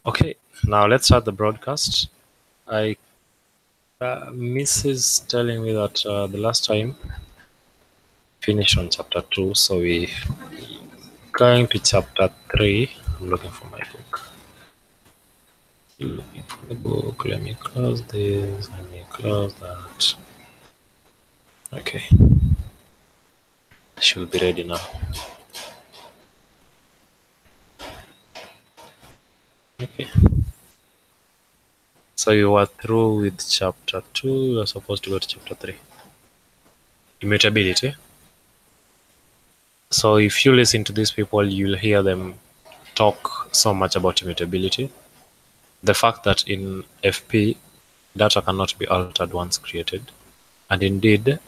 Okay, now let's start the broadcast. Mrs. telling me that the last time finished on chapter 2, so we going to chapter 3. I'm looking for my book. Looking for the book. Let me close this. Let me close that. Okay, should be ready now. Okay. So you were through with chapter 2. You're supposed to go to chapter 3. Immutability. So if you listen to these people, you'll hear them talk so much about immutability. The fact that in FP, data cannot be altered once created. And indeed,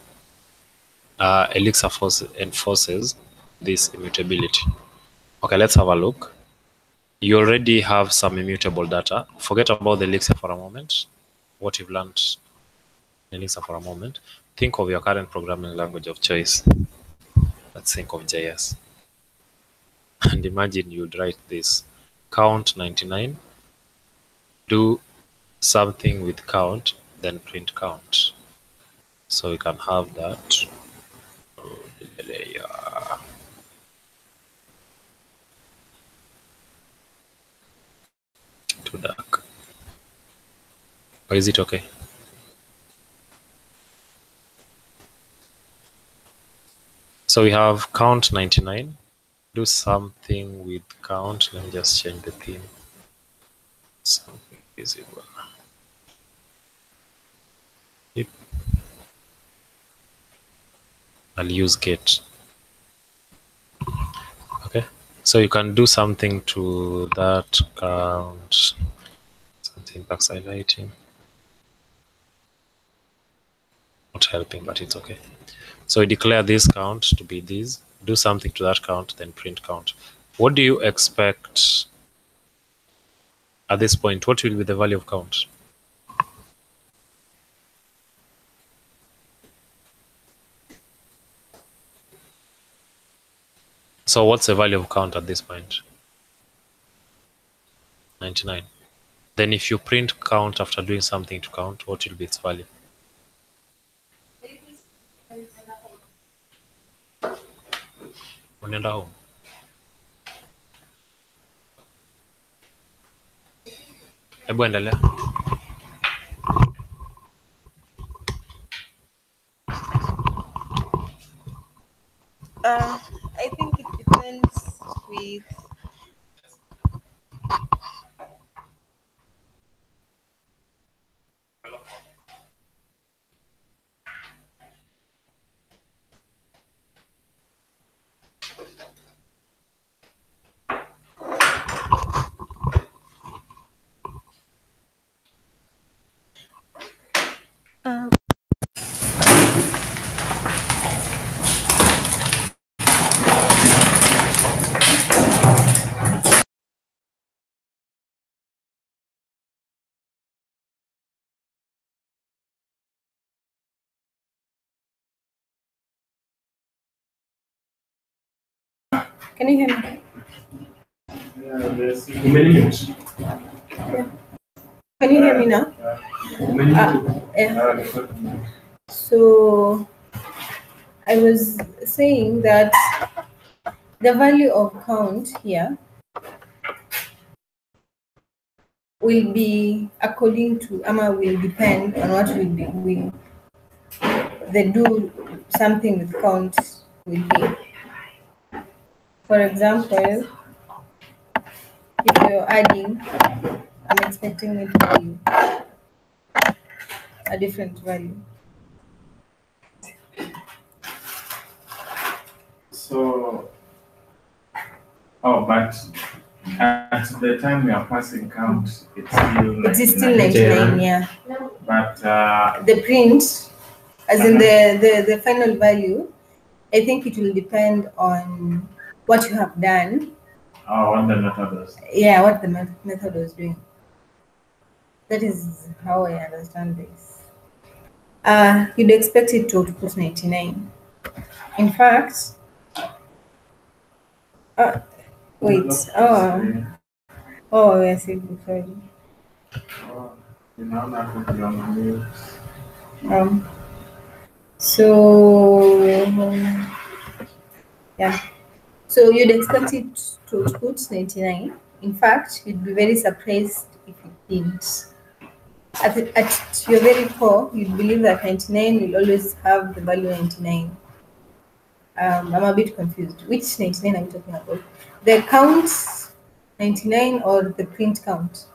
Elixir enforces this immutability. Okay, let's have a look. You already have some immutable data. Forget about the Elixir for a moment. What you've learned in Elixir for a moment. Think of your current programming language of choice. Let's think of JS. And imagine you'd write this. Count 99. Do something with count, then print count. So we can have that. Too dark. Or is it okay? So we have count 99. Do something with count. Let me just change the theme. Something visible. Yep. I'll use get. Okay. So you can do something to that count. Something box highlighting. Not helping, but it's okay. So we declare this count to be this. Do something to that count, then print count. What do you expect at this point? What will be the value of count? So what's the value of count at this point? 99. Then if you print count after doing something to count, what will be its value? Unaenda home. Hebu endelea. I think it depends with Can you hear me? Can you hear me now? Yeah. So I was saying that the value of count here will be according to will depend on what they do something with count will be. For example, if you're adding, I'm expecting it to be a different value. So, but at the time we are passing count, it's still 99, yeah. But the print, as in the final value, I think it will depend on what you have done. What the method was. Yeah, what the method was doing. That is how I understand this. You'd expect it to output 99. In fact, wait. Oh, yes, sorry. Oh, you know that would be on the news. Um, so, yeah. So you'd expect it to output 99. In fact, you'd be very surprised if it didn't. At your very core, you'd believe that 99 will always have the value 99. I'm a bit confused. Which 99 are we talking about? The count 99 or the print count?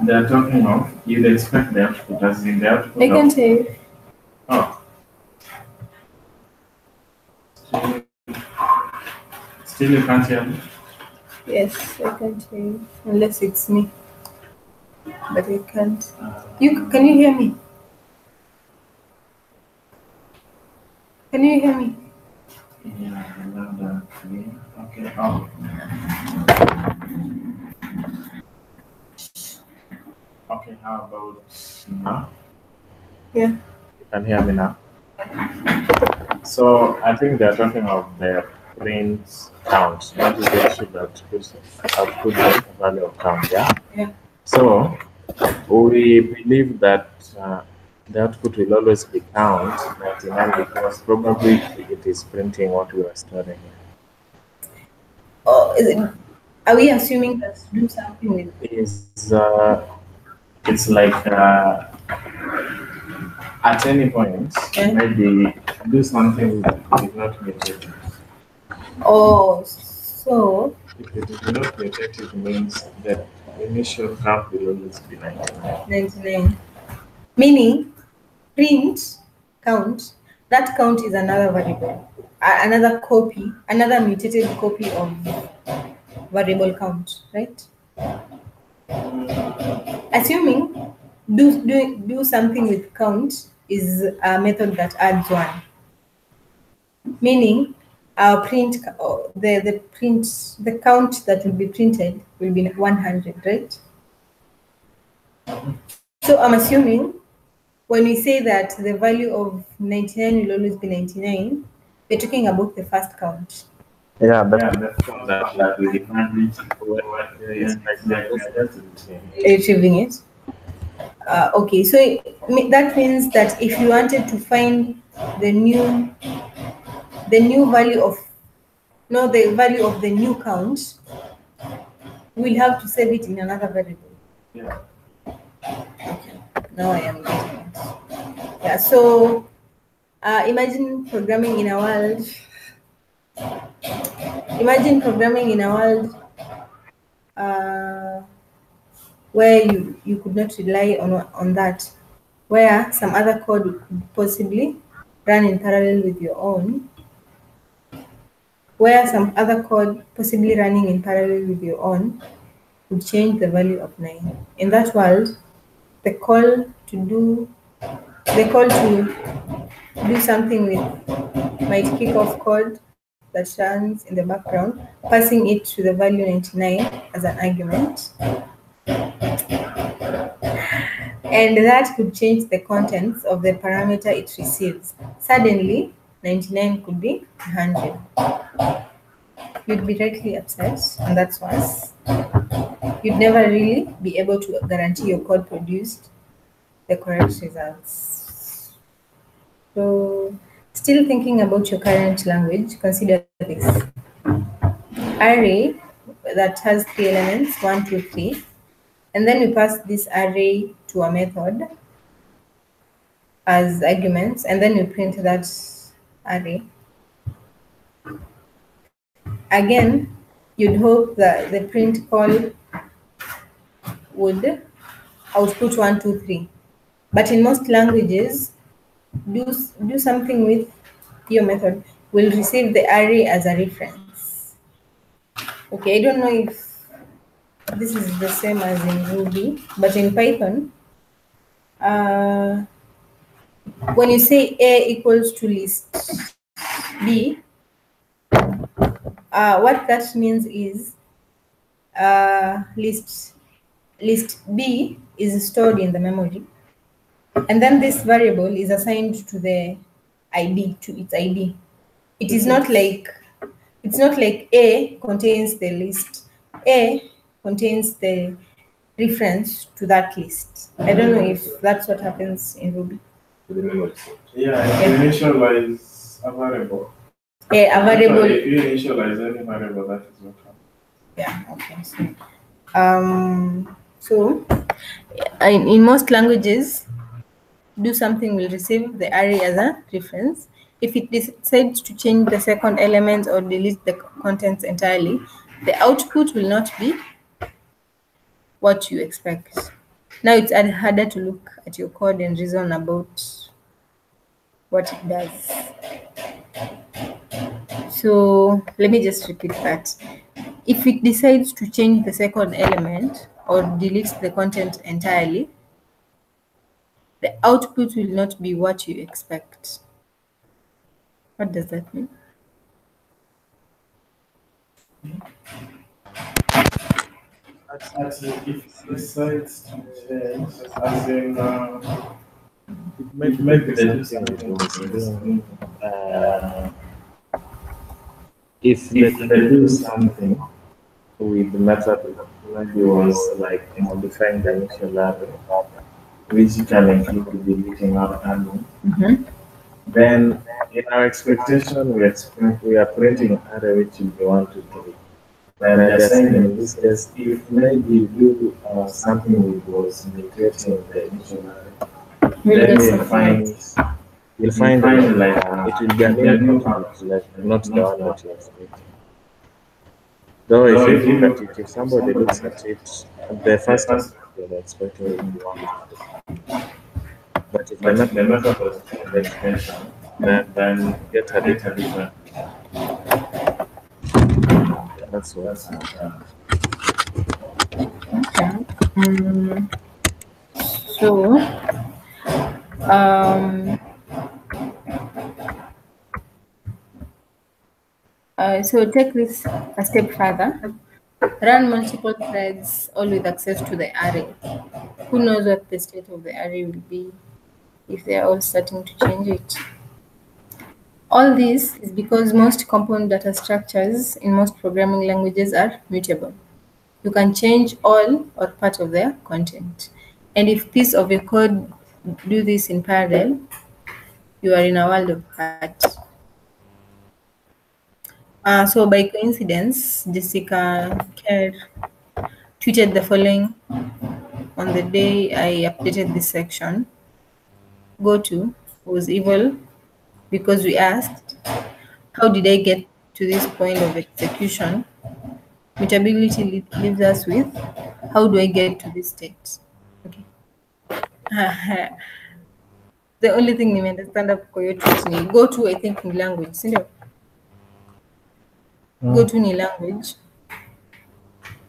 They're talking of, you'd expect the output as in the output I can of, say oh, still, still you can't hear me? yes, I can say unless it's me, but I can't. You can you hear me? Can you hear me? Yeah, I love that. Okay, oh. Okay, how about now? Yeah. You can hear me now? So I think they're talking of the print count. That is the issue that output the value of count, yeah? Yeah. So we believe that the output will always be count 99 because probably it is printing what we are storing. Or are we assuming that to do something with Is it's like at any point maybe do something that is not mutative. oh so If it is not mutative means that initial count will always be 99. 99. Meaning print count, that count is another variable. Another copy, another mutated copy of variable count, right? Assuming do something with count is a method that adds one. Meaning our print the count that will be printed will be 100, right? So I'm assuming when we say that the value of 99 will always be 99, we're talking about the first count. Yeah, that's one that like we define it's like Retrieving it. Okay, so that means that if you wanted to find the new value of the value of the new count, we'll have to save it in another variable. Yeah. Now I am getting it. Yeah. So imagine programming in a world. Imagine programming in a world where you could not rely on that, where some other code could possibly run in parallel with your own, where some other code possibly running in parallel with your own would change the value of 9. In that world, the call to do something with might kick off code that runs in the background, passing it to the value 99 as an argument. And that could change the contents of the parameter it receives. Suddenly, 99 could be 100. You'd be greatly upset, and that's worse. You'd never really be able to guarantee your code produced the correct results. So, still thinking about your current language, consider this. Array that has 3 elements, 1, 2, 3, and then we pass this array to a method as arguments, and then we print that array. Again, you'd hope that the print call would output 1, 2, 3. But in most languages, do something with your method will receive the array as a reference. Okay, I don't know if this is the same as in Ruby, but in Python, when you say A equals to list B, what that means is list B is stored in the memory, and then this variable is assigned to the ID to its ID. It is not like, it's not like A contains the list. A contains the reference to that list. I don't know if that's what happens in Ruby. Yeah, if you initialize a variable. A variable. If you initialize any variable, that is what happens. Yeah. Okay. So in most languages, do something will receive the array as a reference. If it decides to change the second element or delete the contents entirely, the output will not be what you expect. Now it's harder to look at your code and reason about what it does. So let me just repeat that. If it decides to change the second element or delete the content entirely, the output will not be what you expect. What does that mean? Actually, if it decides to change, as in, It might be something it was doing. If they do something with the method, maybe was like modifying the initial array, which can include deleting or adding. Then, in our expectation, we are printing array which will be 1, 2, 3. Then they're saying in this case, if maybe you do something which was mutating the initial array, then you'll find like it will be an input, like not the one that you expect. Though if you look at it, if somebody looks at it, the first one you're expecting will be 1. But if the method was the extension, then get a different. That's what. So, so take this a step further. Run multiple threads, all with access to the array. Who knows what the state of the array will be if they are all starting to change it? All this is because most component data structures in most programming languages are mutable. You can change all or part of their content. And if piece of your code do this in parallel, you are in a world of hurt. So by coincidence, Jessica Kerr tweeted the following on the day I updated this section. Goto was evil because we asked, how did I get to this point of execution? Mutability leaves us with, how do I get to this state? Okay. The only thing you understand of Koyotu go to, I think, in language. Go to any language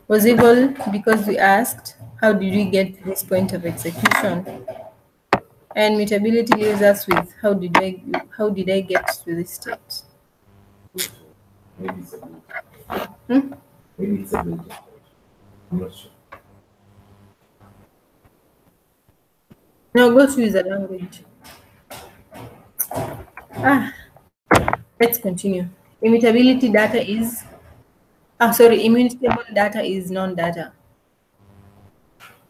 was evil because we asked, how did we get to this point of execution? And mutability leaves us with, how did I get to this state? Maybe it's a bit. Maybe it's a bit. I'm not sure. No, go to is a language. Let's continue. Immutability data is, immutable data is non-data.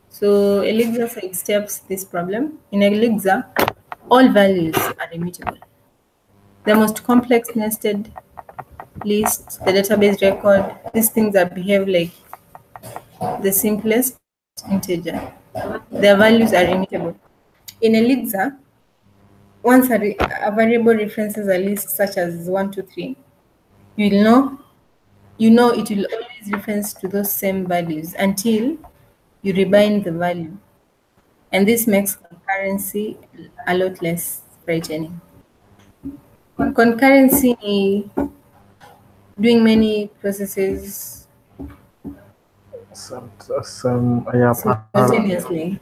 So Elixir sidesteps this problem. In Elixir, all values are immutable. The most complex nested list, the database record, these things that behave like the simplest integer. Their values are immutable. In Elixir, once a variable references a list such as 1, 2, 3, you know it will always reference to those same values until you rebind the value. And this makes concurrency a lot less frightening. Concurrency, doing many processes simultaneously.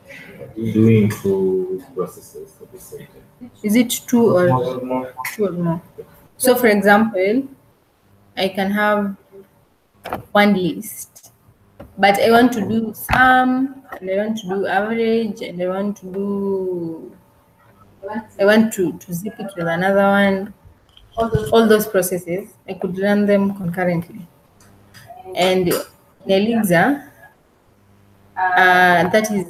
Doing 2 processes at the same time. Is it 2 or more? So for example, I can have one list, but I want to do sum, and I want to do average, and I want to do I want to zip it with another one. All those processes, I could run them concurrently. And in Elixir, that is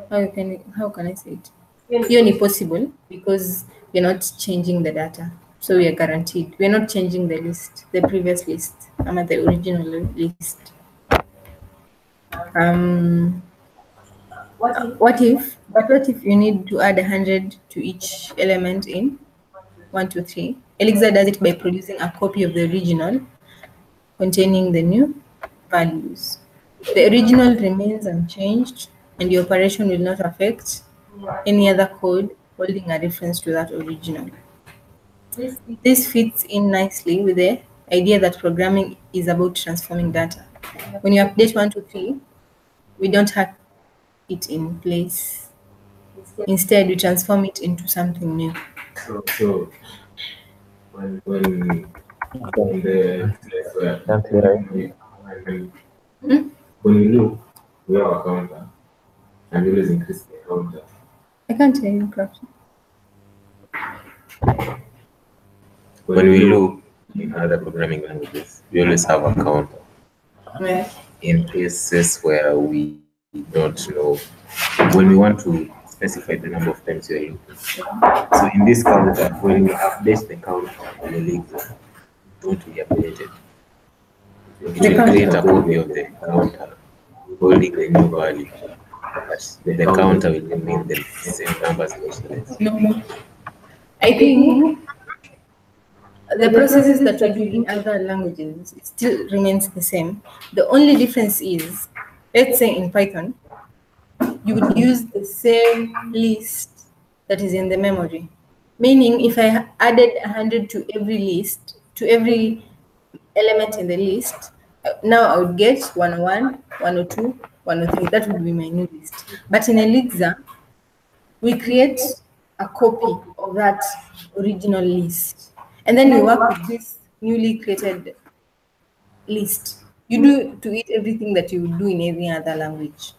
how can I say it? Hiyo ni possible because we're not changing the data. So we are guaranteed. We're not changing the list, the previous list, the original list. What if you need to add 100 to each element in 1, 2, 3? Elixir does it by producing a copy of the original containing the new values. The original remains unchanged and the operation will not affect any other code holding a reference to that original. This fits in nicely with the idea that programming is about transforming data. When you update 1, 2, 3, we don't hack it in place. Instead, we transform it into something new. So when the when we look, we have a counter, and we always increase the counter. I can't hear you, Crafty. When we look in other programming languages, we always have a counter. Yeah. In cases where we don't know, when we want to specify the number of times you're looking. So in this counter, when we update the counter in Elixir, it won't be updated. It will create a copy of the counter holding the new value, but the counter will remain the same numbers initialized. No. I think the processes that we do in other languages, it still remains the same. The only difference is, let's say in Python, you would use the same list that is in the memory. Meaning, if I added 100 to every list, to every element in the list, now I would get 101, 102, 103. That would be my new list. But in Elixir, we create a copy of that original list. And then we work with this newly created list. You do to it everything that you would do in any other language.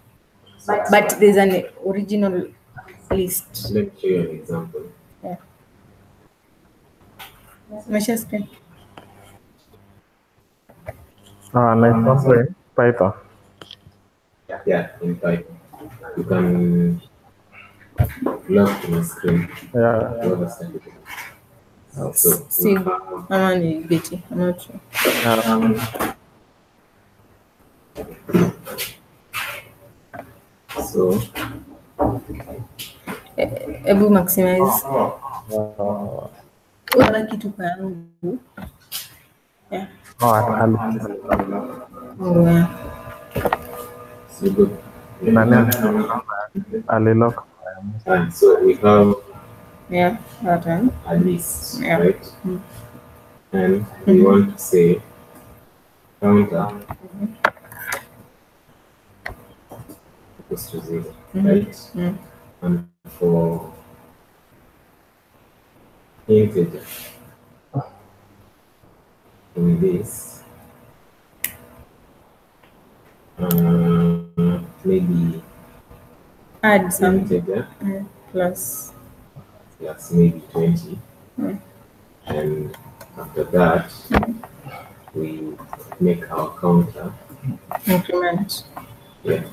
But there's an original list. Let me show you an example. Yeah. My share screen. Like software in Python. Yeah, in Python. You can lock to my screen. Yeah. To understand it. So, See, I'm not sure. So, Ebu maximize. Wala kitu kwa yangu. Yeah. Oh, Yeah. so good. Alilock. And so we have Yeah, that one. a list, Yeah. right? And we want to say counter equals to 0, right? And for integer in this, maybe Add some integer plus. plus maybe 20, and after that we make our counter. Increment. Yeah.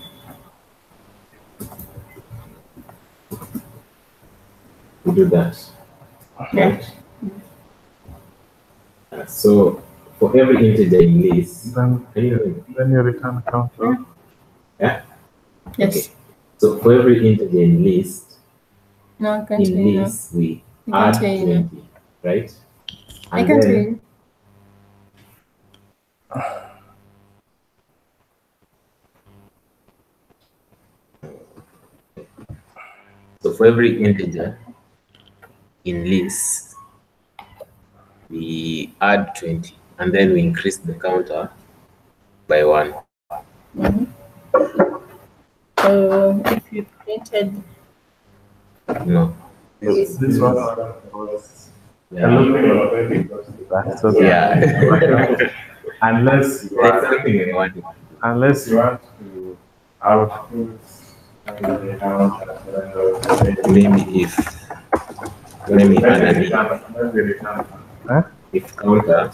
We do that. Yeah. So for every integer in list, Then can you hear me? you return counter. Yeah. Yes. Okay. So for every integer in list, No, I can't hear in you. list we I add can't hear you. 20, right? I And can't then- hear you. So for every integer in list, we add 20, and then we increase the counter by 1. So if you printed No. This one was That's so Yeah. unless you That's are, something I want to do. unless you want to output Maybe if let me add an if. Huh? If counter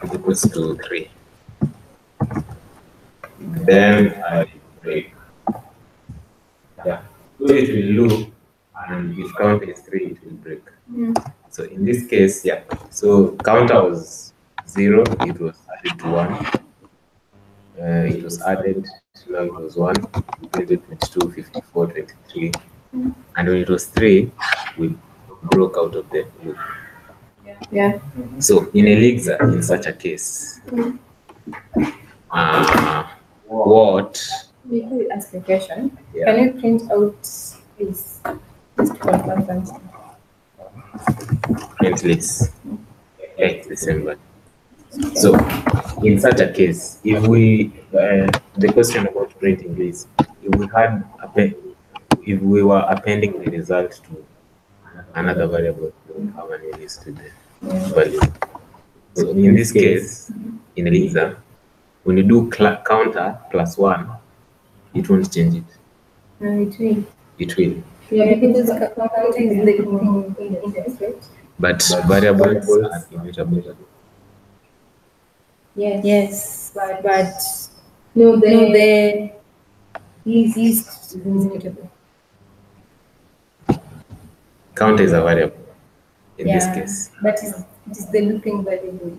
is equals to 3, then I break. Yeah. So it will loop, and if counter is 3, it will break. So in this case, yeah. So counter was 0, it was added to 1. It was added, now it was 1, we played it 22, 54, 23. And when it was 3, we broke out of the loop. Yeah. So in Elixir, in such a case, what? Before we ask a question, Yeah. can you print out please? Just to confirm something. Print list. Yeah, it's the same one. So in such a case, if we the question about printing list, if we were appending the result to another variable, we would have an listed value. So in this case, in Elixir, when you do counter plus 1, it won't change it. No, it will. It will. Yeah, because counting is the index, right? But variables are immutable. Yes, but no, the list is immutable. Counter is a variable in this Yeah, case. but it is the looping variable.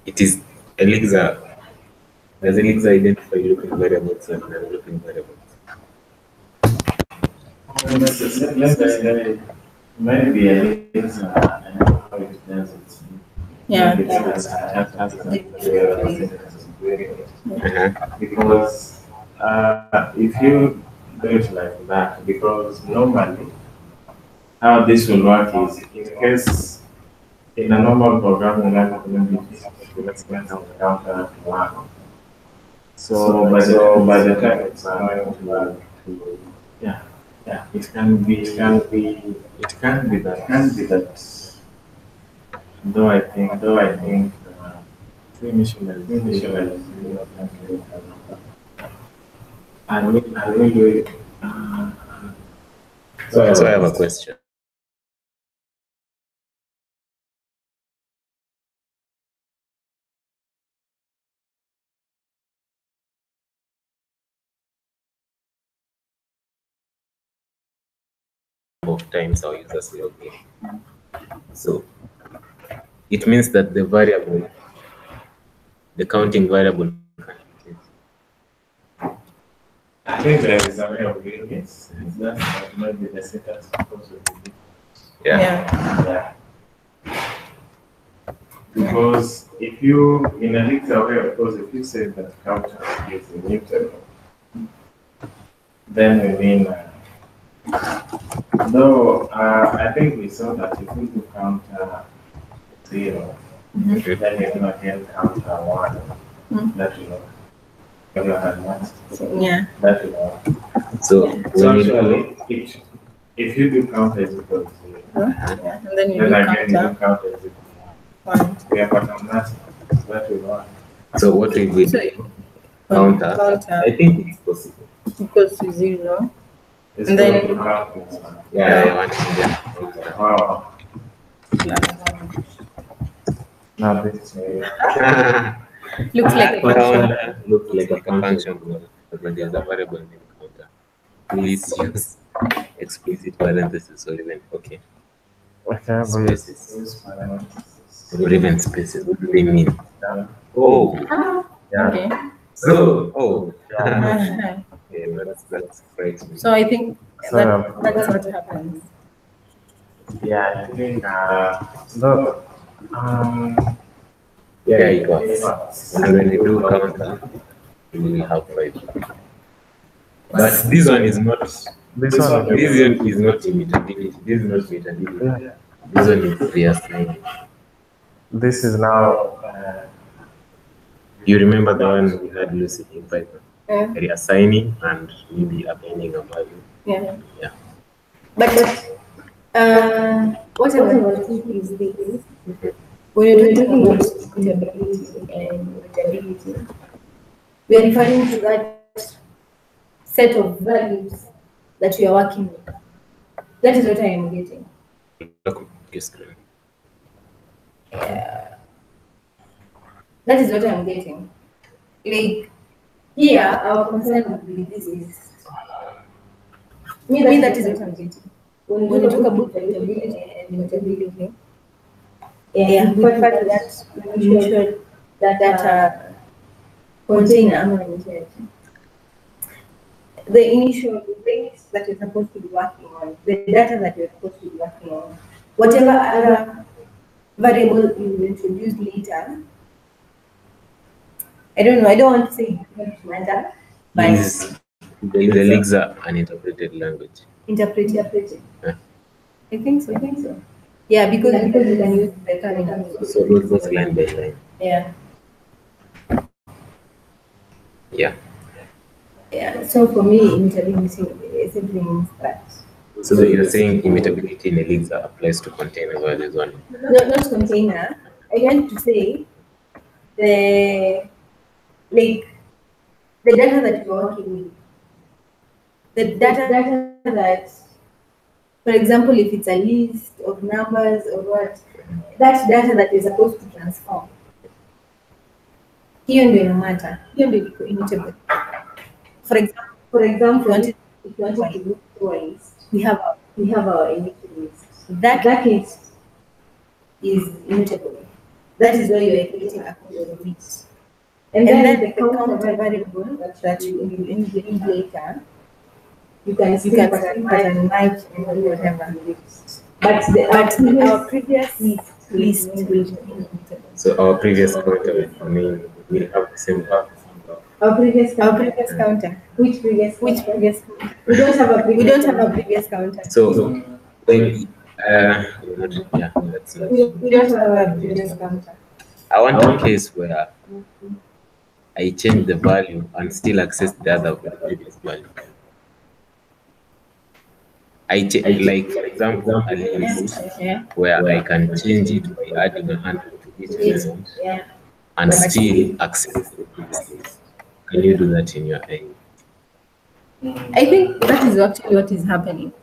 It is Elixir. Does Elixir identify looping variables and non-looping variables? Let's say maybe Elixir and how it does it. Yeah. It has because if you do it like that, because normally how this will work is in case in a normal programming language, let's get some counter to 1. So by the time it's going to yeah, it can be that. Though I think initially I will do it. So I have a question. Of times our users log in. So it means that the variable, the counting variable, can change. I think there is a way of doing it. It's just that maybe the syntax because of the Yeah. Because if you in a Elixir way, of course, if you say that counter is immutable, then we mean though I think we saw that if we do counter 0, then you do again counter 1. That will work. Yeah. That will work. So when you Actually, if you do counter is equal to 0, Yeah. And then you then do again you do counter counter is equal to 1. 1. We have got nothing. That will work. so what will we do? Counter. Counter I think it's possible. equals to 0. It's And then- going to count this one. Yeah, I want to Wow. Now this is Looks like a function. counter looks like a function, but there's a variable named counter. Please use explicit parentheses or even okay. spaces Use parentheses. or even spaces. What do they mean? Down. Oh, Okay. so Uh-huh. okay, that's frightening. So I think So, that's what happens. Yeah, I think So, Yeah, it was. And when you do counter, you will have 5. But this one is not. this one, This one is not immutability. This is not immutability. This one is reassigning. this is now, You remember the one we had Lucy in Python? Yeah. Reassigning and maybe appending a value. Yeah. Yeah. But what I want to do is this. When you're talking about stability and mutability, We are referring to that set of values that we are working with. That is what I am getting. That is what I'm getting. Like, here, our concern would be this list. Me, that is what I'm getting. When you talk about portability and immutability, yeah, we refer to that initial data container, the initial things that you're supposed to be working on, the data that you're supposed to be working on, whatever other variable you introduce later. I don't know, I don't want to say it doesn't matter, but Is the Elixir an interpreted language? interpreted. Yeah. I think so. Yeah, because you can use the terminals. So it goes line by line. Yeah. Yeah. Yeah. So for me, immutability simply means that. So you're saying immutability in Elixir applies to container values only? Not container. I want to say the data that you're working with. The data that, for example, if it's a list of numbers or what, that data that is supposed to transform. Hiyo ndio ina matter. Hiyo ndio iko immutable. For example, if you want to look through a list, we have our initial list. That list is immutable. That is why you are creating a code of it. And then the counter variable that you include later, you can put an match and whatever. But our previous list will be immutable. So our previous counter, I mean, we have the same value. Our previous counter. Which previous counter? We don't have a previous counter. So when yeah, that's not. We don't have a previous counter. I want a case where I change the value and still access the other with the previous value. Like for example, a list where I can change it by adding 100 to each element and still access the previous list. Can you do that in your end? I think that is actually what is happening.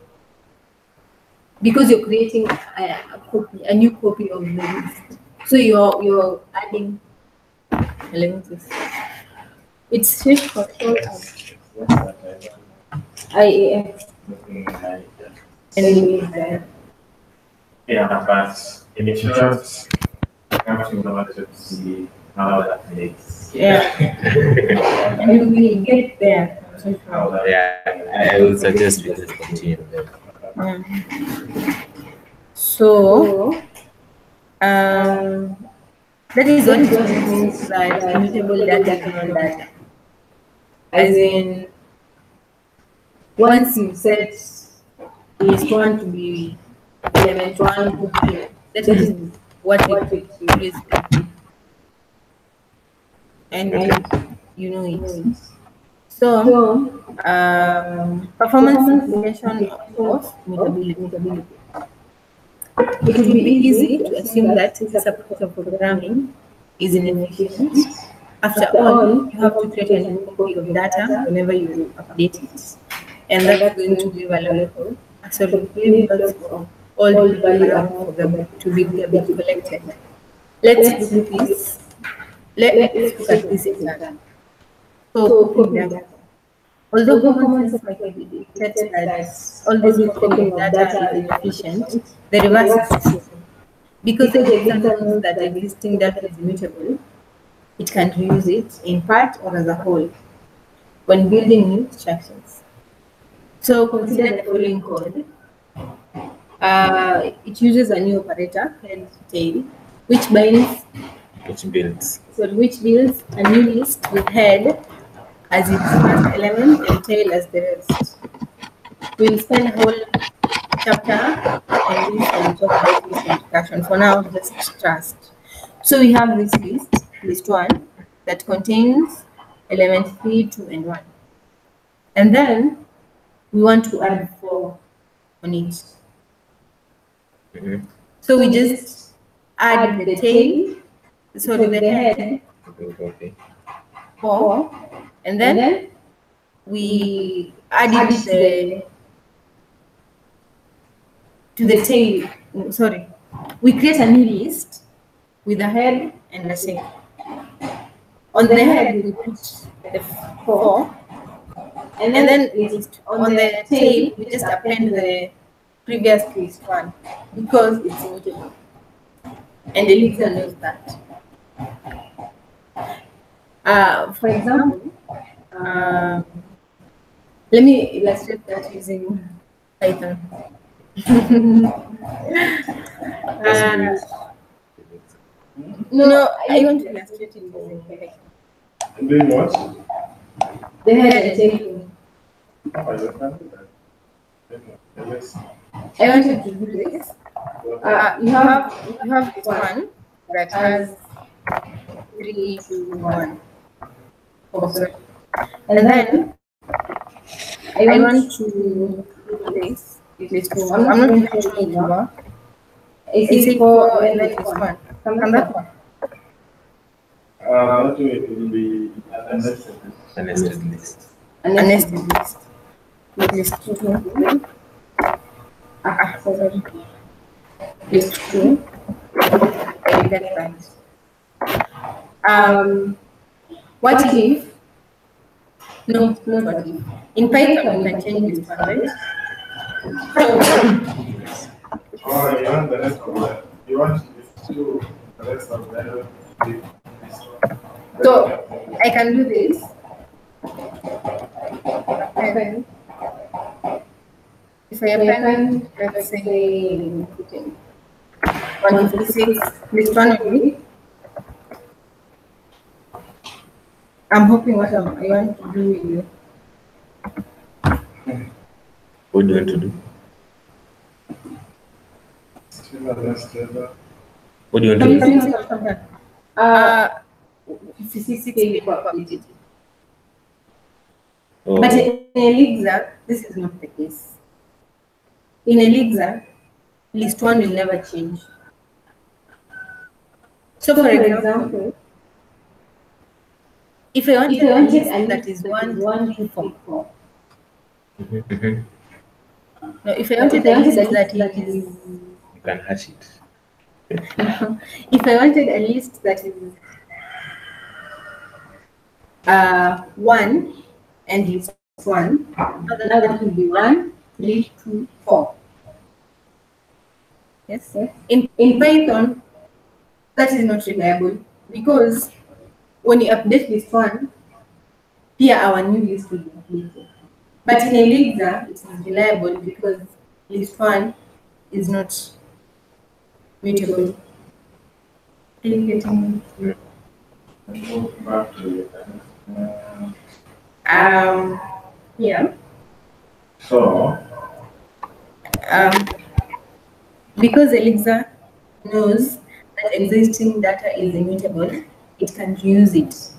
Because you're creating a new copy of the list. So you're adding elements. It's shift control IAF. Yeah, but in short, counting to see how that makes. Yeah. And we get there. Yeah, I would suggest we just continue there. So, that is what it means that immutable data is non-data. As in, once you set list 1 to be element 1, that is what it is. And you know it. So, performance implication of immutability. It would be easy to assume that this approach of programming is inefficient. After all, you have to create a new copy of data whenever you update it. And that's going to be valuable. So variables of all value for them to be collected. Let's look at this example. So, copy data. Although common sense might be dictated that all this copying of data is inefficient, the reverse is true. Because the Elixir knows that existing data is immutable, it can reuse it in part or as a whole when building new structures. So consider the following code. It uses a new operator called tail, which builds a new list with head as its first element and tail as the rest. We'll spend a whole chapter on this and talk about this introduction. For now, just trust. So we have this list 1, that contains element 3, 2, and 1. And then we want to add 4 on it. So we just add the tail, sorry, the head, 4, and then we added to the tail. Sorry, we create a new list with a head and a tail. On the head, we put the 4, and then on the tail, we just append the previous list 1 because it's immutable. And Elixir knows that. For example, let me illustrate that using Python. No, I want to illustrate it using Python. Doing what? The head and tail. Oh, you can do that. Yes. I wanted to do this. You have this one that has 3, 2, 1. Oh, sorry. And then I want to do this. I'm not going to show it now. I say 4 and then this one. Come that one. That way it will be A nested list. A nested list. List 2. Sorry. List 2. I get that. What if? No, not what if. In Python, we can change this one, right? Oh, you want the rest of the, you want to do the rest of the So I can do this. Append. If I append, let's say 156, this one only. I'm hoping what I want to do with you. What do you want to do? What do you want to do? 56 probability. Oh, But in Elixir, this is not the case. In Elixir, list 1 will never change. So for example, if I wanted a list that is 1, 2, 3, 4. No, if I wanted a list that is, you can hash it. if I wanted a list that is 1 and list 1, now that will be 1, 3, 2, 4. Yes. In Python, that is not reliable because when you update list 1, here our new list will be updated. But in Elixir, it is reliable because list 1 is not mutable. Are you getting me? Back to Yeah. So, Because Elixir knows that existing data is immutable, it can use it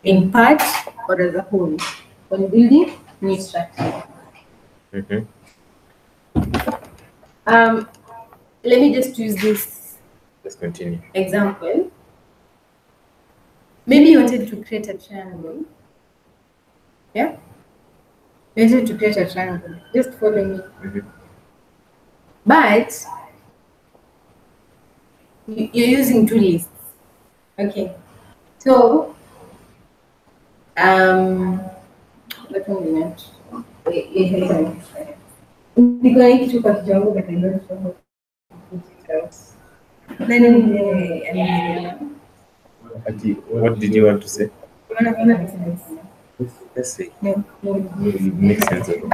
in part or as a whole when building new structure. Let me just use this Let's continue. example. Maybe you wanted to create a triangle. Yeah? You wanted to create a triangle. Just follow me. But you're using 2 lists. Okay. So, let me minute. What did you want to say? Let's see. No. It makes sense of it.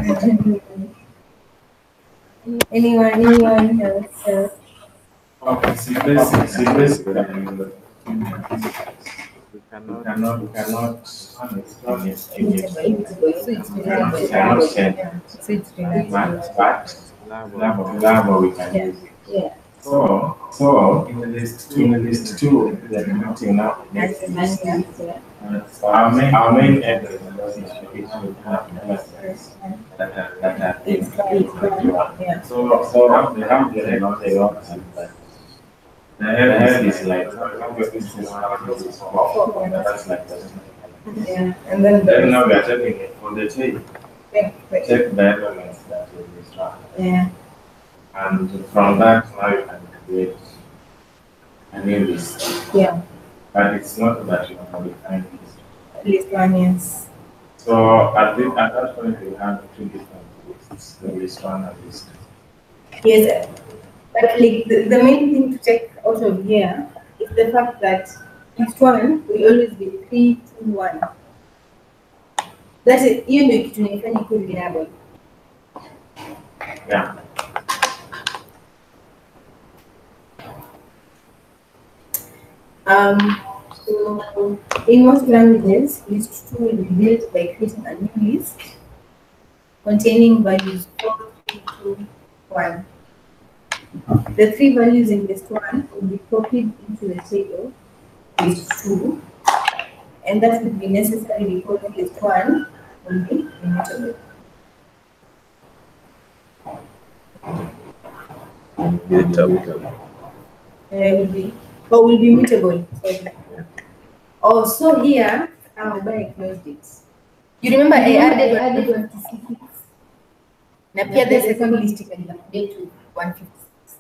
Anyone else? okay, see, basically, We cannot but we can use it. Yeah. So in the list 2 that we're looking now, our main address it should have clusters that are Yeah. So they have the head, the head is like, this is 4, that's like Yeah. And then Then now we are checking it for the tail. yeah. Check the elements that will be struck. Yeah. And from that, now you can create a new list. Yeah. But it's not that you can define list. List one, yes. So at that point, we have two different lists, the list one and list two. Yes. But like the main thing to check out of here is the fact that list one will always be 3, 2, 1. That is, hiyo ndio kitu inaifanya ikuwe reliable. Yeah. So in most languages, list 2 will be built by creating a new list containing values 4, 3, 2, 1. The 3 values in list 1 will be copied into the table list 2, and that will be necessary because list 1 will be immutable. Will be mutable. Sorry. Oh, so here, when I closed it. You remember I added 156. Now here the second list can be to 156.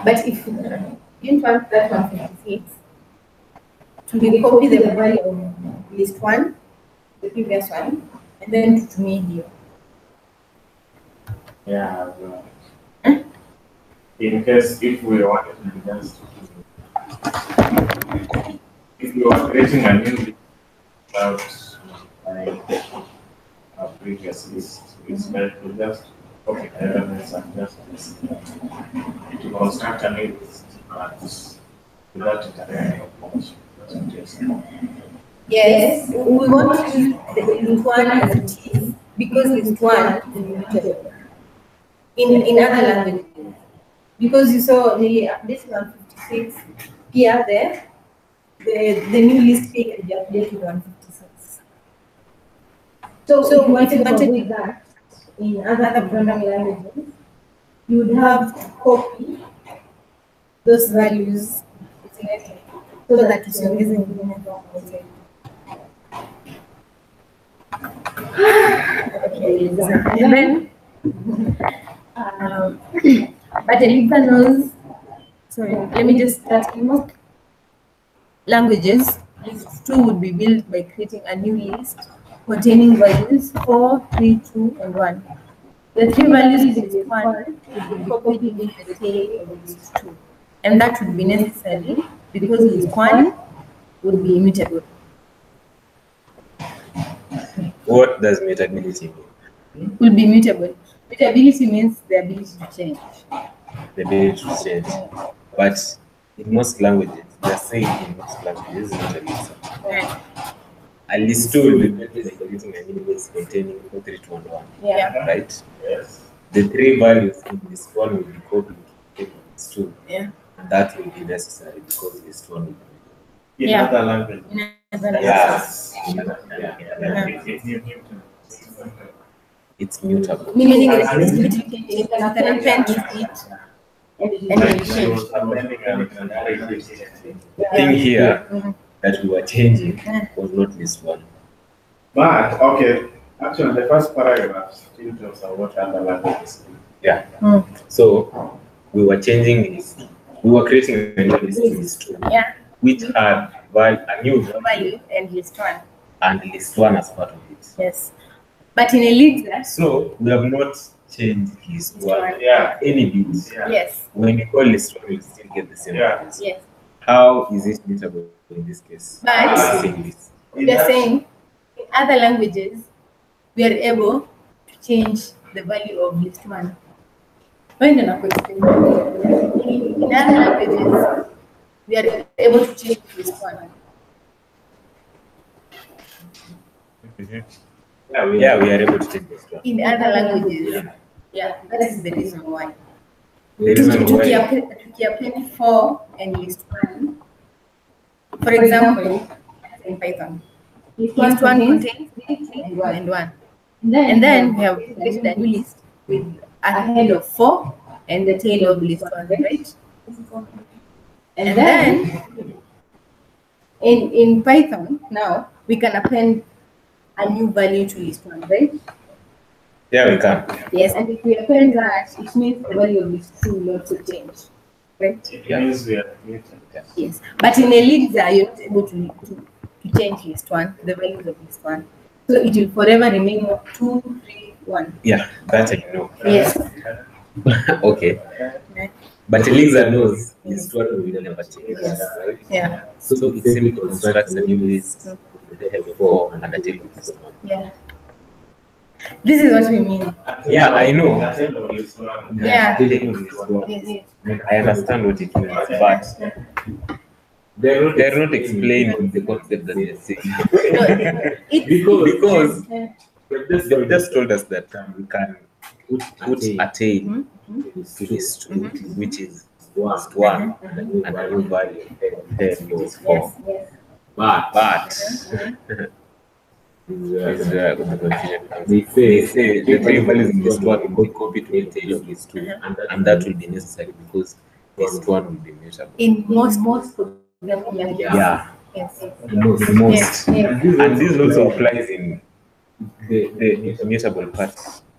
But if you didn't want that 156, to copy the value of list 1, the previous one, and then to me here. Yeah. In case if we wanted to just if you are creating a new list without a previous list, it's better to just copy the elements and just to construct a new list, but without interacting much. Yes, we want to use the list 1 as it is because list 1 is immutable in other languages. Because you saw nearly this 156 here, the new list P can be updated 156. So if you wanted to do that in other programming languages, you would have to copy those values so that it's using the okay, and then but Elixir knows. Sorry, let me just start. In most languages, list 2 would be built by creating a new list containing values 4, 3, 2, and 1. The 3 values in list 1 would be copied into the tail of list 2, and that would be necessary because list 1 would be immutable. What does mutability mean? Will be mutable. Mutability means the ability to change. The ability to change. But in most languages, they're saying in most languages, mutability. Right. A list 2 will be built by creating a new list containing 4, 3, 2, and 1. Yeah. Right? Yes. The 3 values in list 1 will be copied to list 2. Yeah. And that will be necessary because list 1 will be. In Yeah. other languages. Yes. It's mutable. Meaning you can append to it and it will change. The thing here that we were changing was not list 1. But okay, actually the first paragraph still talks about what other languages do. Yeah. So we were changing list. We were creating a new list 2, Yeah. which had a new Value and list 1. and list 1 as part of it. Yes. But in Elixir, So we have not changed list 1 Yeah. any bit. Yeah. yes. When you call list 1, we still get the same Yeah. values. Yes. How is it mutable in this case? But- The same list. In We are that- saying in other languages, we are able to change the value of list 1. When you're not in other languages, we are able to change list 1. Yeah, we are able to take this one. In other languages, yeah, that is the reason why. The reason why Tukiappend 4 and list 1, for example, in Python, list 1 contains 3 and 1. And then we have created a new list with a head of 4 and the tail of list 1, right? And then in Python now, we can append a new value to list 1, right? Yeah, we can. Yes, and if we append that, it means the value of list 2 will also change, right? It means we are muted. Yes, but in Elixir, you're not able to change list 1, the values of list 1. So it will forever remain 2, 3, 1. Yeah, that I know. Yes. Okay. But Elixir knows list 1 will never change. Yes. Right? Yeah. So it simply constructs a new list with the table 4 and a table list 1. Yeah. This is what we mean. Yeah, I know. Yeah. Table list 1. Yes. I understand what it means, but they're not explaining the concept that they're saying. Because they just told us that we can put a tail to list 2, which is list 1, and a new value, then goes 4. But is the confusion comes. They say the three values in list 1 will be copied to the tail of list 2, and that will be necessary because list 1 will be mutable. In most programming languages. Yeah. Yes. Most. Yes. And this also applies in the immutable part.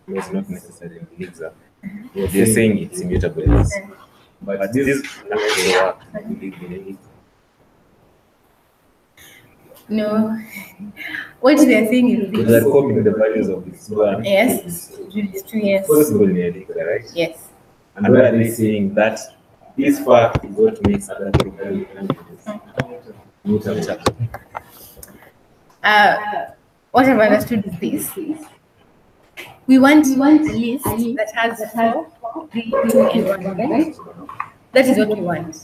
It's not necessary in Elixir. They're saying it's immutable, yes. But this actually works, I believe, in Elixir. No. What they're saying is They're this. copying the values of this one. Yes. List 2, yes. Possible in Elixir, right? Yes. And why are they saying that this fact is what makes other programming languages mutable? What I've understood is this. We want a list that has 4, 3, 2, and 1, right? That is what we want.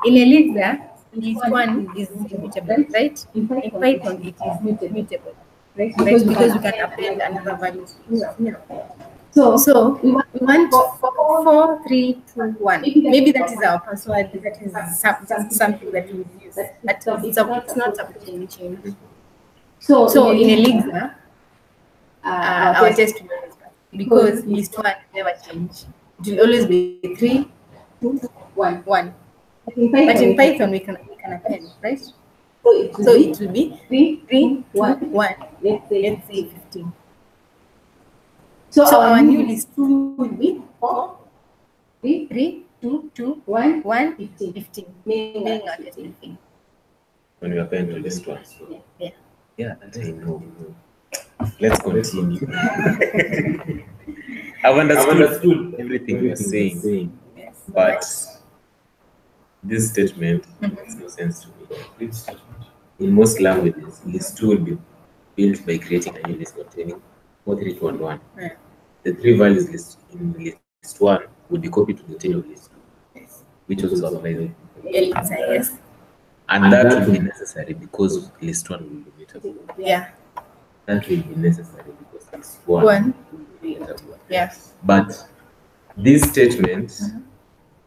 In Elixir, list 1 is immutable, right? In Python, it is mutable, right? Because we can append another value. So we want 4, 3, 2, 1. Maybe that is our password. That is something that we use. But it's not something we change. So in Elixir, our test will always pass because list 1 never change. It will always be 3, 2, 1. But in Python we can append, right? So it will be 3, 2, 1. Let's say 15. So our new list 2 will be 4, 3, 2, 1, 15. Meaning our test 15. When we append to list 1. Yeah. Yeah, that I know. Let's continue. I've understood everything you're saying, but this statement makes no sense to me. In most languages, list 2 will be built by creating a new list containing 4, 3, 2, and 1. Yeah. The 3 values in list 1 would be copied to the tail of list 2, which also applies in Elixir, yes. And that will be necessary because list 1 will be mutable. Yeah. That will be necessary because list 1 will be mutable. Yeah. But this statement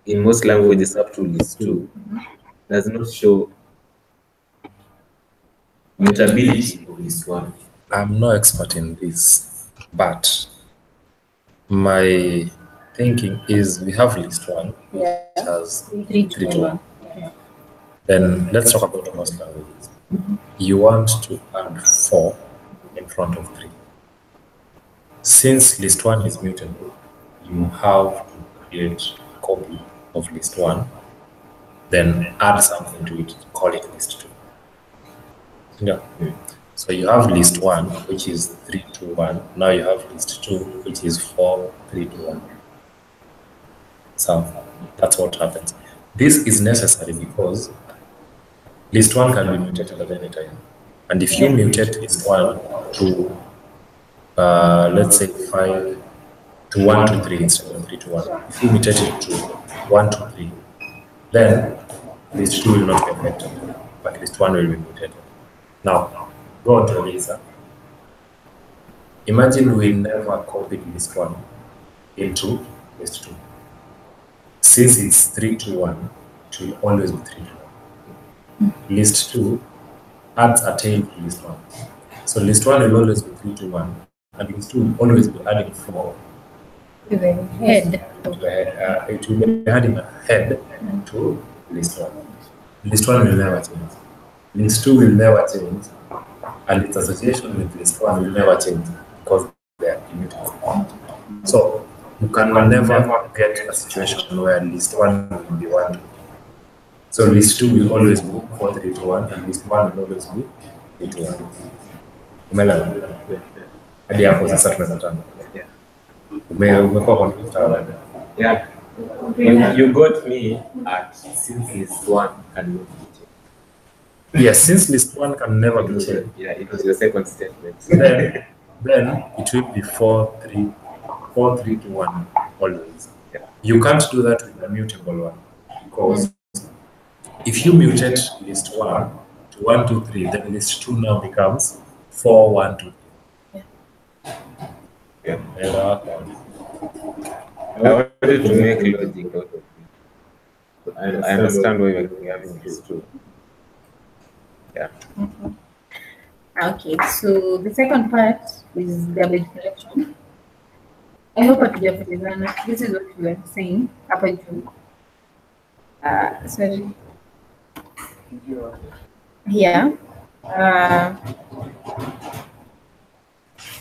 in most languages up to list 2 does not show mutability of list 1. I'm no expert in this, but my thinking is we have list 1, which has 3 to 1. Then let's talk about most languages. You want to add 4 in front of 3. Since list 1 is mutable, you have to create a copy of list 1, then add something to it, call it list 2. Yeah. So you have list 1, which is 3, 2, 1. Now you have list 2, which is 4, 3, 2, 1. So that's what happens. This is necessary because list 1 can be mutated at any time. And if you mutate list 1 to, let's say, 5 to 1 to 3 instead of 3 to 1, if you mutate it to 1 to 3, then list 2 will not be affected, but list 1 will be mutated. Now, go on to Elixir. Imagine we never copied list 1 into list 2. Since it's 3 to 1, it will always be 3 to 1. List 2 adds a tail to list 1. So list 1 will always be 3 to 1, and list 2 will always be adding 4 To the head. to the head. It will be adding a head to list 1. List 1 will never change. List 2 will never change and its association with list 1 will never change because they are immutable. So you can never get a situation where list 1 will be 1. So list 2 will always be 4, 3, 2, 1, and list 1 will always be 3, 2, 1. Umeelewa? Hadi hapo sasa tunataka. Umekuwa confused hapo. Yeah. When you got me at since list 1 can be changed. Yes, since list 1 can never be changed. Yeah, it was your second statement. Then it will be 4, 3, 2, 1 always. Yeah. You can't do that with the mutable one because if you mutate list 1 to 1, 2, 3, then list 2 now becomes 4, 1, 2, 3. Yeah. And, I wanted to make logic out of it. I understand why you're having this too. Yeah. Okay, so the second part is garbage collection. I hope hatujapotezana. This is what we were saying hapa juu. Sorry. Yeah.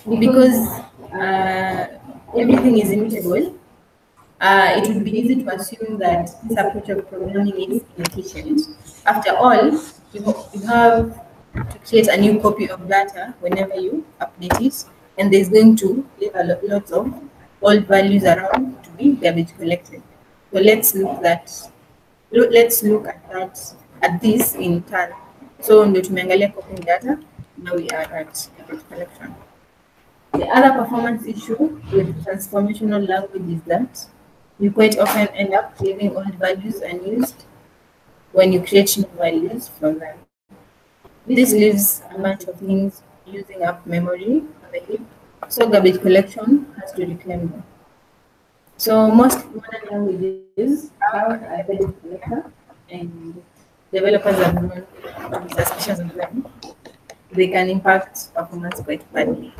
Because everything is immutable, it would be easy to assume that this approach of programming is inefficient. After all, you have to create a new copy of data whenever you update it, and there's going to be lots of old values around to be garbage collected. So let's look at this in turn. So ndio tumeangalia copying data, now we are at garbage collection. The other performance issue with transformational language is that you quite often end up leaving old values unused when you create new values from them. This leaves a bunch of things using up memory on the heap, so garbage collection has to reclaim them. So most modern languages have a garbage collector, and developers have known suspicions of them. They can impact performance quite badly.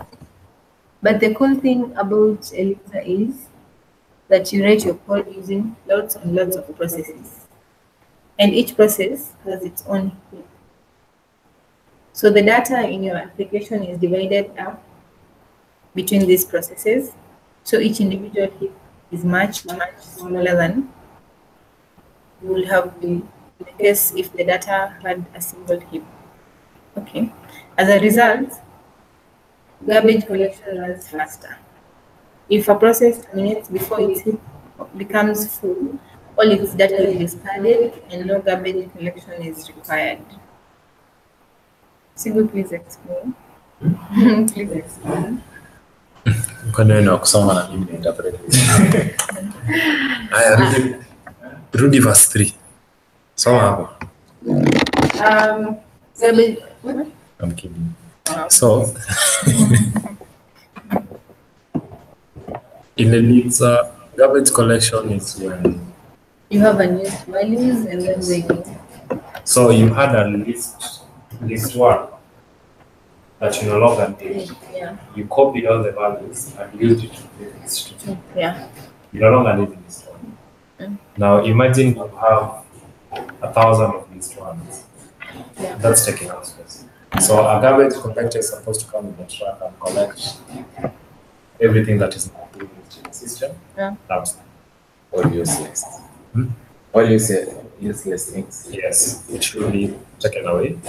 But the cool thing about Elixir is that you write your code using lots and lots of processes. And each process has its own heap. So the data in your application is divided up between these processes. So each individual heap is much, much smaller than would have been the case if the data had a single heap. Okay. As a result, garbage collection runs faster. If a process terminates before its heap becomes full, all its data is discarded and no garbage collection is required. Sibu, please explain. Please explain. Mkono kusoma na mimi interpret. Haya, rudi verse 3. Soma hapo. Garbage. I'm kidding. So in Elixir, garbage collection is when you have unused values and then they go. So you had a list 1 that you no longer need. Yeah. You copied all the values and used it to create list 2. Yeah. You no longer need list 1. Now imagine you have 1,000 of list 1s. Yeah. That's taking up space. So a garbage collector is supposed to come in the truck and collect everything that is not being used in the system. Yeah. All useless. All useless things. Yes, it should be taken away.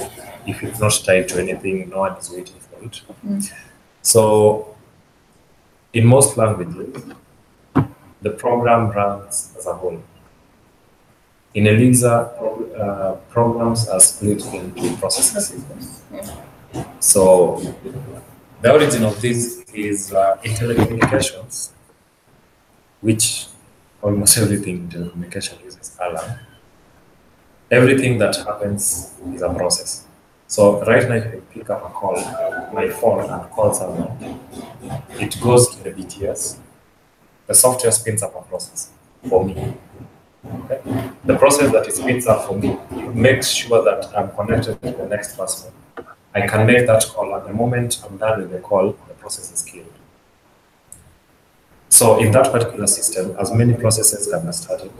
If it's not tied to anything, no one is waiting for it. So, in most languages, the program runs as a whole. In Elixir, programs are split into processes. So, the origin of this is in telecommunications, which almost everything in telecommunication uses alarm. Everything that happens is a process. So right now, if I pick up a call, my phone, and call someone, it goes to the BTS. The software spins up a process for me. Okay? The process that it spins up for me makes sure that I'm connected to the next person. I can make that call, and the moment I'm done with the call, the process is killed. So in that particular system, as many processes can be started.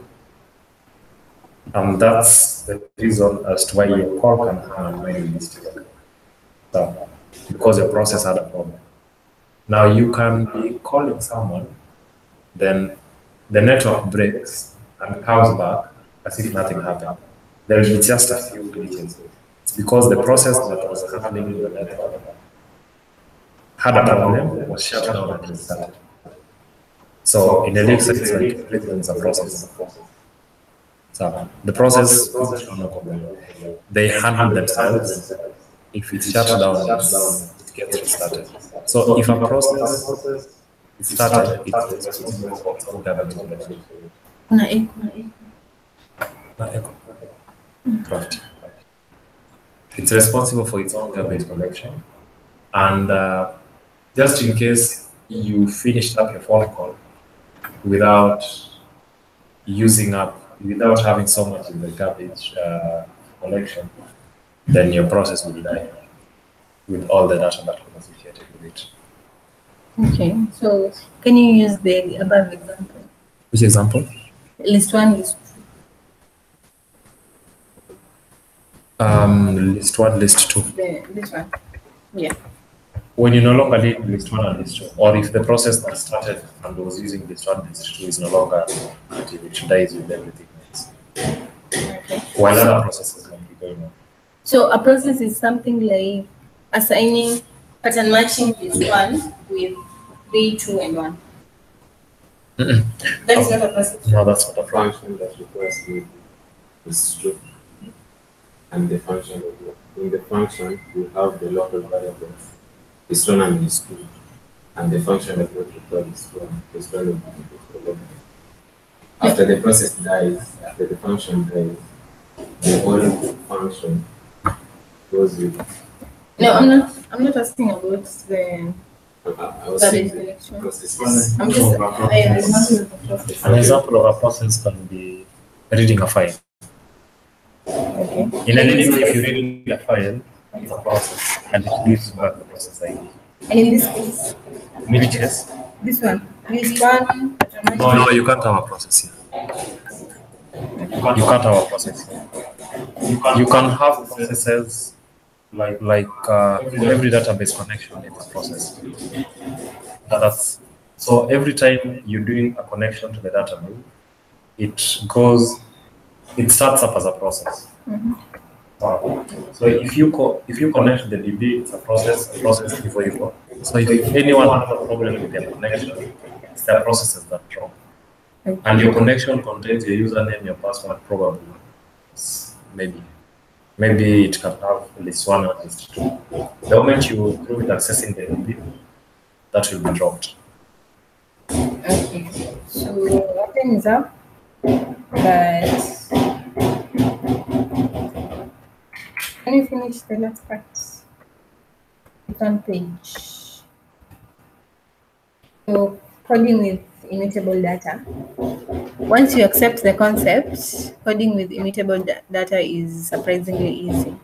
And that's the reason as to why your call can have many lists together. So because your process had a problem. Now you can be calling someone, then the network breaks and comes back as if nothing happened. There will be just a few glitches. It's because the process that was handling the network had a problem, was shut down and restarted. So in Elixir, it's like everything's a process. So the process, they handle themselves. If it's shut down, it gets restarted. So if a process is started, it's responsible for its own garbage collection. Right. It's responsible for its own garbage collection. And just in case you finished up your phone call without without having so much in the garbage collection, then your process will die with all the data that was associated with it. Okay, so can you use the above example? Which example? List 1, list 2. List 1, list 2. This one. Yeah. When you no longer need list 1 and list 2, or if the process that started and was using list 1 and list 2 is no longer active, it dies with everything else. Okay. While other processes can be going on. So a process is something like assigning pattern matching list 1 with 3, 2, and 1. That is not a process. No, that's not a process. Function that requires me is true. And the function in the function we have the local variables list 1 and list 2, and the function that not require list 1 will be the after the process dies, after the function dies, the whole function goes with. No, I'm not asking about the I was garbage saying the collection. process. I'm just an example of the process. An example of a process can be reading a file. Okay. In Elixir, if you read a file, it's a process, and it gives back the process ID. And in this case, In which case? this one, list 1, No, you can't have a process here. You can't have a process here. You can have processes like every database connection is a process. That's so every time you're doing a connection to the database, it starts up as a process. So if you connect the DB, it's a process before you go. So if anyone has a problem with their connection, it's their processes that drop. And your connection contains your username, your password, probably. Maybe it can have list 1 or list 2. The moment you prove it accessing the DB, that will be dropped. Okay. So what time is up? But can you finish the last part? It's on page. So coding with immutable data. Once you accept the concept, coding with immutable data is surprisingly easy.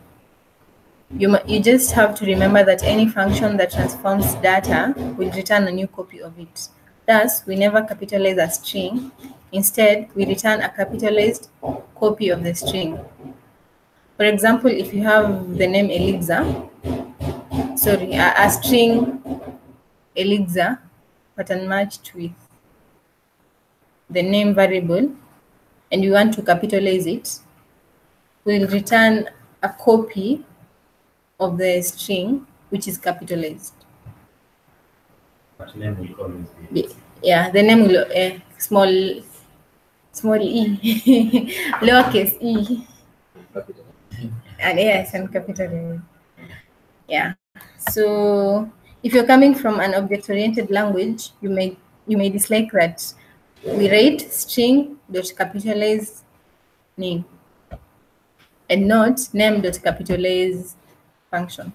You just have to remember that any function that transforms data will return a new copy of it. Thus, we never capitalize a string. Instead, we return a capitalized copy of the string. For example, if you have the name Elixir, a string Elixir pattern matched with the name variable, and you want to capitalize it, we'll return a copy of the string which is capitalized. But name will always be. Yeah, the name will small e, lowercase e, and yes, and capital E. Yeah. So if you're coming from an object-oriented language, you may dislike that we write string dot capitalize name and not name dot capitalize function.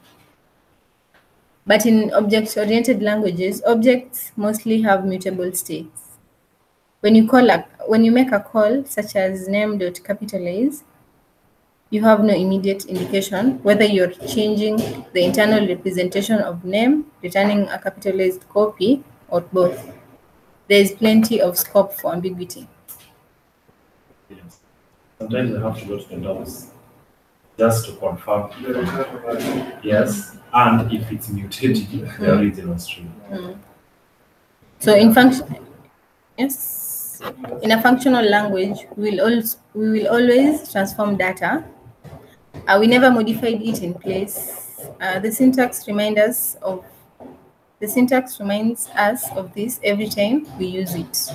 But in object-oriented languages, objects mostly have mutable states. When you make a call such as name dot capitalize, you have no immediate indication whether you're changing the internal representation of name, returning a capitalized copy, or both. There is plenty of scope for ambiguity. Yes. Sometimes I have to go to the docs just to confirm. Yes, and if it's mutated, the original string. So in function, yes, in a functional language, we will always transform data. We never modified it in place. The syntax reminds us of this every time we use it.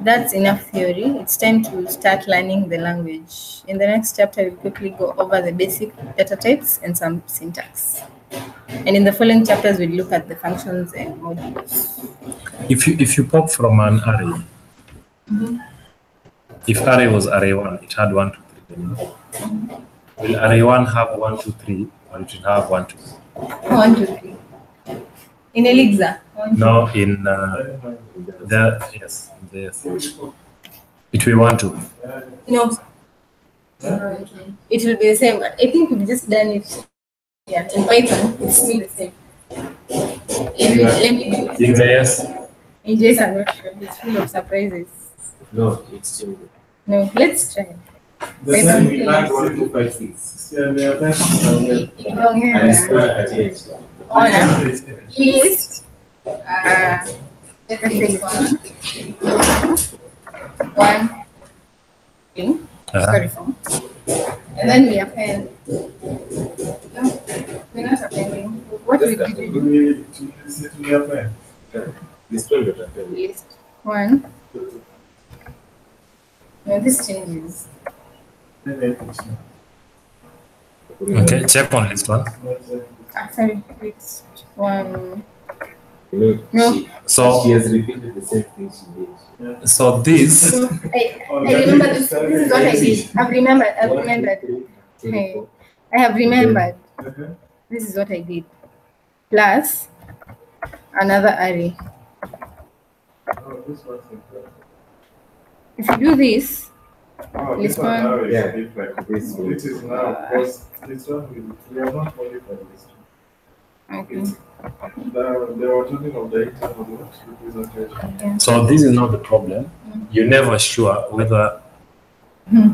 That's enough theory. It's time to start learning the language. In the next chapter, we'll quickly go over the basic data types and some syntax. And in the following chapters, we'll look at the functions and modules. If you pop from an array, if array was array 1, it had 1, 2, 3. Will array 1 have 1, 2, 3, or it will have 1, 2? 1, 2, 3. In Elixir? No, in yes. It will 1, 2. No. It will be the same. I think we've just done it. Yeah, in Python, it's still the same. Let me do it. In JS? In JS, I'm not sure. It's full of surprises. No, it's still good. No, let's try. The same we learned 1, 2, 5, 6. Yeah, we are Don't And it's have not at the edge. honor. List. Let's take one thing. Sorry, phone. And then we append. No, we're not appending. What we do? This one got append. List one. No, this changes. Okay, check on this one. Sorry, it's one. You know, No. she has repeated the same thing she did. So this, So I remember this. This is what I did. I've remembered. Hey, I have remembered. This is what I did. Plus another array. If you do this, This one now is Yeah. different. This one. It is now, because this one, we are not modified this one. okay. They were talking of the internal representation. so this is not the problem. You're never sure whether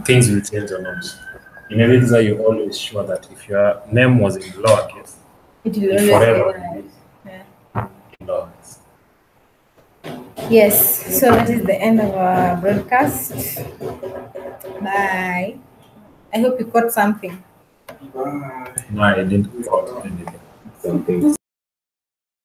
things will change or not. In Elixir, you're always sure that if your name was in lowercase, It will it always forever be will right. be in lowercase. Yes, so that is the end of our broadcast. Bye. I hope you caught something. Bye. No, I didn't got anything. Something.